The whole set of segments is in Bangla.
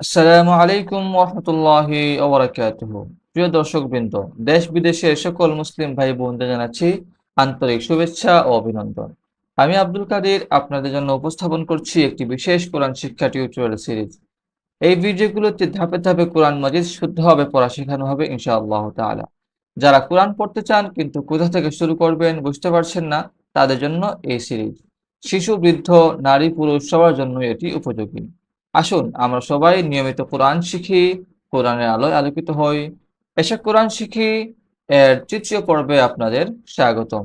আসসালামু আলাইকুম ওরহমতুল্লাহি ওবরাকাতুহু। প্রিয় দর্শকবৃন্দ, দেশ বিদেশের সকল মুসলিম ভাই বোনদের জানাচ্ছি আন্তরিক শুভেচ্ছা ও অভিনন্দন। আমি আব্দুল কাদির আপনাদের জন্য উপস্থাপন করছি একটি বিশেষ কোরআন শিক্ষা টিউটোরিয়াল সিরিজ। এই ভিডিওগুলোতে ধাপে ধাপে কোরআন মাজিদ শুদ্ধভাবে পড়া শেখানো হবে ইনশাআল্লাহ তাআলা। যারা কোরআন পড়তে চান কিন্তু কোথা থেকে শুরু করবেন বুঝতে পারছেন না, তাদের জন্য এই সিরিজ। শিশু, বৃদ্ধ, নারী, পুরুষ সবার জন্য এটি উপযোগী। আসুন আমরা সবাই নিয়মিত কোরআন শিখি, কোরআনের আলোয় আলোকিত হই। এসে কোরআন শিখি এর তৃতীয় পর্বে আপনাদের স্বাগতম।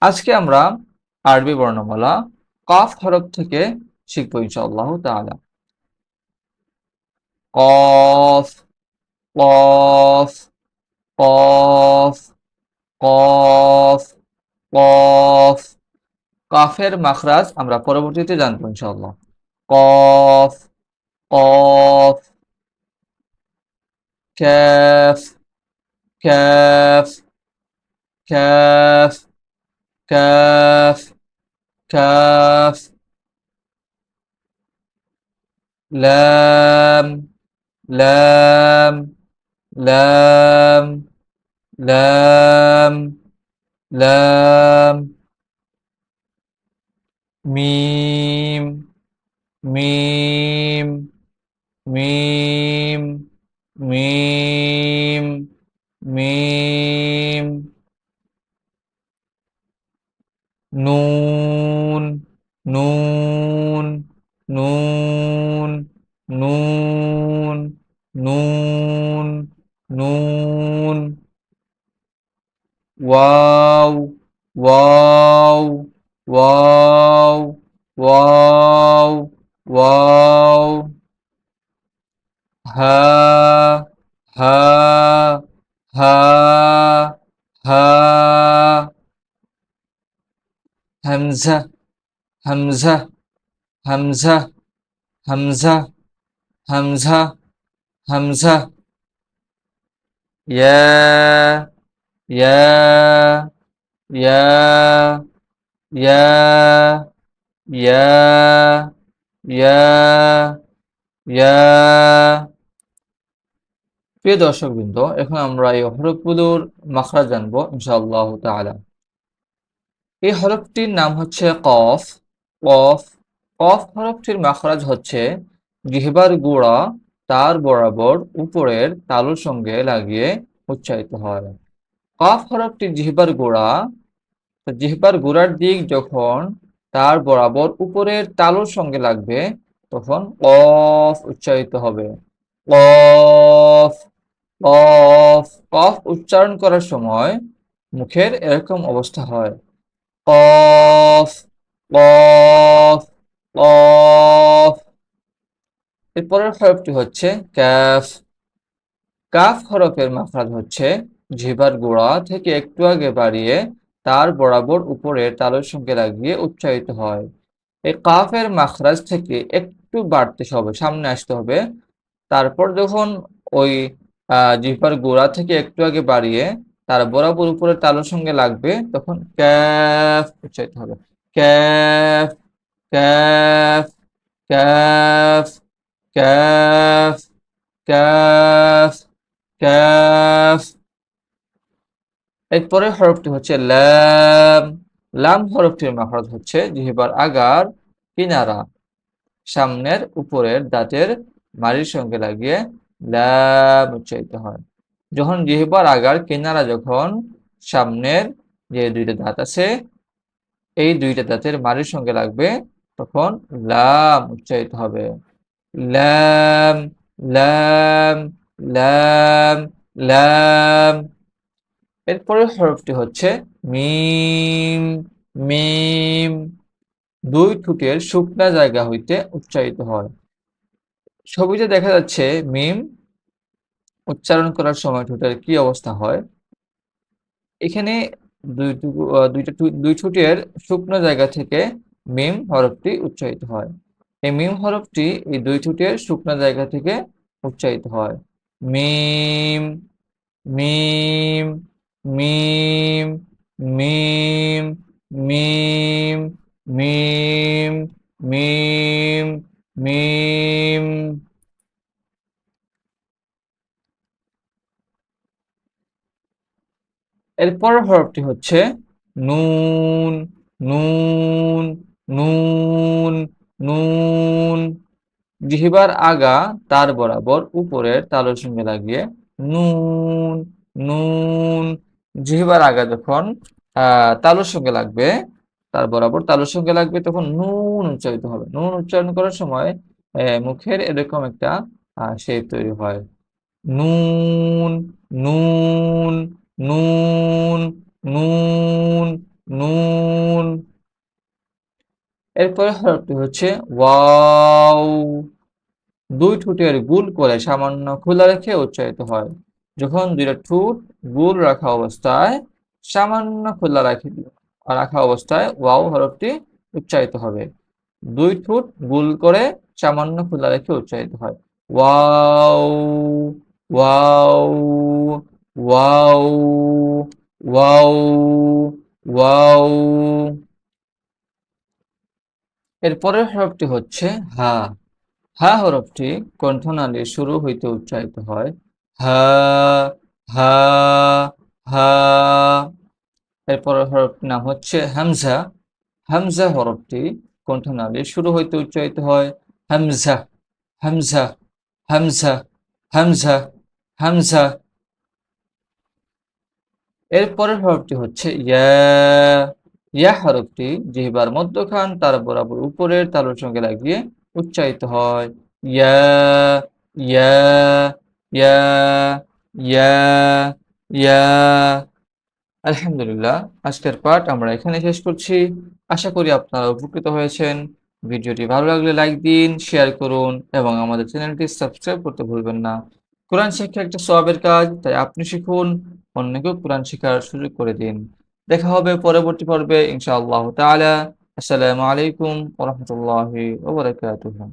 আজকে আমরা আরবি বর্ণমালা কাফ হরফ থেকে শিখবো ইনশাআল্লাহ তাআলা। কফ, কফ, কফ, কফ, কফ। কাফের মাখরাজ আমরা পরবর্তীতে জানবো ইনশাআল্লাহ। কফ, কফ, ক্যাফ, ক্যাফ, ক্যাফ, ক্যাফ, ক্যাফ। লাম, লাম, লাম, লাম, লাম। মিম, মিম, মিম, মিম, মিম। নুন, নুন, নুন, নুন, নুন, নুন। ওয়াও, ওয়াও, ওয়াও, ওয়াও, ওয়াও। হা, হা, হা, হা। হামজা, হামজা, হামজা, হামজা, হামজা, হামজা। ইয়া, ইয়া, ইয়া, ইয়া, ইয়া, ইয়া, ইয়া। প্রিয় দর্শকবৃন্দ, এখন আমরা এই হরফগুলোর মাখরাজ জানবো ইনশাআল্লাহ তাআলা। এই হরফটির নাম হচ্ছে কফ। কফ, কফ হরফটির মাখরাজ হচ্ছে জিহ্বার গোড়া তার বরাবর উপরের তালুর সঙ্গে লাগিয়ে উচ্চারিত হয়। কফ হরফটি জিহ্বার গোড়া, তো জিহ্বার গোড়ার দিক যখন তার বরাবর উপরের তালুর সঙ্গে লাগবে তখন কফ উচ্চারিত হবে। কফ, কফ। কফ উচ্চারণ করার সময় মুখের এরকম অবস্থা হয়। কফ, কফ, কফ। এরপরের হরফটি হচ্ছে ক্যাফ। কাফ হরফের মাখরাজ হচ্ছে জিহ্বার গোড়া থেকে একটু আগে বাড়িয়ে তার বরাবর উপরে তালুর সঙ্গে লাগিয়ে উচ্চারিত হয়। এই কাফের মাখরাজ থেকে একটু বাড়তে হবে, সামনে আসতে হবে। তারপর যখন ওই জিহ্বার গোড়া থেকে একটু আগে বাড়িয়ে তার বরাবর উপরে তালুর সঙ্গে লাগবে তখন ক্যাফ উচ্চারিত হবে। ক্যাফ, ক্যাফ, ক্যাফ, ক্যাফ, ক্যাফ, ক্যাফ। এরপরের হরফটি হচ্ছে লাম। লাম হরফটির মাখরাজ হচ্ছে জিহ্বার আগার কিনারা সামনের উপরের দাঁতের মাড়ির সঙ্গে লাগিয়ে লাম উচ্চারিত হয়। যখন জিহ্বার আগার কিনারা যখন সামনের যে দুইটা দাঁত আছে এই দুইটা দাঁতের মাড়ির সঙ্গে লাগবে তখন লাম উচ্চারিত হবে। লাম, লাম, লাম, লাম। এরপরের হরফটি হচ্ছে মিম। মিম দুই ঠোঁটের শুকনা জায়গা হইতে উচ্চারিত হয়। ছবিতে দেখা যাচ্ছে মিম উচ্চারণ করার সময় ঠোঁটের কি অবস্থা হয়। এখানে দুই ঠোঁটের শুকনো জায়গা থেকে মিম হরফটি উচ্চারিত হয়। এই মিম হরফটি এই দুই ঠোঁটের শুকনো জায়গা থেকে উচ্চারিত হয়। মিম, মিম, মিম, মিম, মিম, মিম, মিম, মিম। এরপরের হরফটি হচ্ছে নুন, নুন, নুন, নুন। জিহ্বার আগা তার বরাবর উপরের তালুর সঙ্গে লাগিয়ে নুন, নুন। জিহ্বার আগা যখন তালুর সঙ্গে লাগবে, তার বরাবর তালুর সঙ্গে লাগবে, তখন নুন উচ্চারিত হবে। নুন উচ্চারণ করার সময় মুখের এরকম একটা শেপ তৈরি হয়। নুন, নুন, নুন, নুন, নুন। এরপরে হরফটি হচ্ছে ওয়াও। দুই ঠোঁটের গোল করে সামান্য খোলা রেখে উচ্চারিত হয়। যখন দুইটা ঠোঁট গোল রাখা অবস্থায় সামান্য খোলা রাখা অবস্থায় ওয়াও হরফটি উচ্চারিত হবে। দুই ঠোঁট গোল করে সামান্য খোলা রেখে উচ্চারিত হয়। ওয়াও, ওয়াও, ওয়াও, ওয়াও, ওয়াও। এর পরের হরফটি হচ্ছে হা। হা হরফটি কণ্ঠনালীর শুরু হইতে উচ্চারিত হয়। হা, হা, হা। এর পরের হরফটির নাম হচ্ছে হামজা। হামজা হরফটি কণ্ঠনালীর শুরু হইতে উচ্চারিত হয়। হামজা, হামজা, হামজা, হামজা, হামজা। এর পরের হরফটি হচ্ছে ইয়া। ইয়া হরফটি জিহ্বার মধ্যখান তার বরাবর উপরের তালুর সঙ্গে লাগিয়ে উচ্চারিত হয়। ইয়া, ইয়া, ইয়া, ইয়া, ইয়া। আলহামদুলিল্লাহ, আজকের পাঠ আমরা এখানে শেষ করছি। আশা করি আপনারা উপকৃত হয়েছেন। ভিডিওটি ভালো লাগলে লাইক দিন, শেয়ার করুন এবং আমাদের চ্যানেলটি সাবস্ক্রাইব করতে ভুলবেন না। কোরআন শিক্ষা একটা সওয়াবের কাজ, তাই আপনি শিখুন, অন্যকেও কোরআন শেখার সুযোগ করে দিন। দেখা হবে পরবর্তী পর্বে ইনশাআল্লাহ তাআলা। আসসালামু আলাইকুম ওয়া রাহমাতুল্লাহি ওয়া বারাকাতুহু।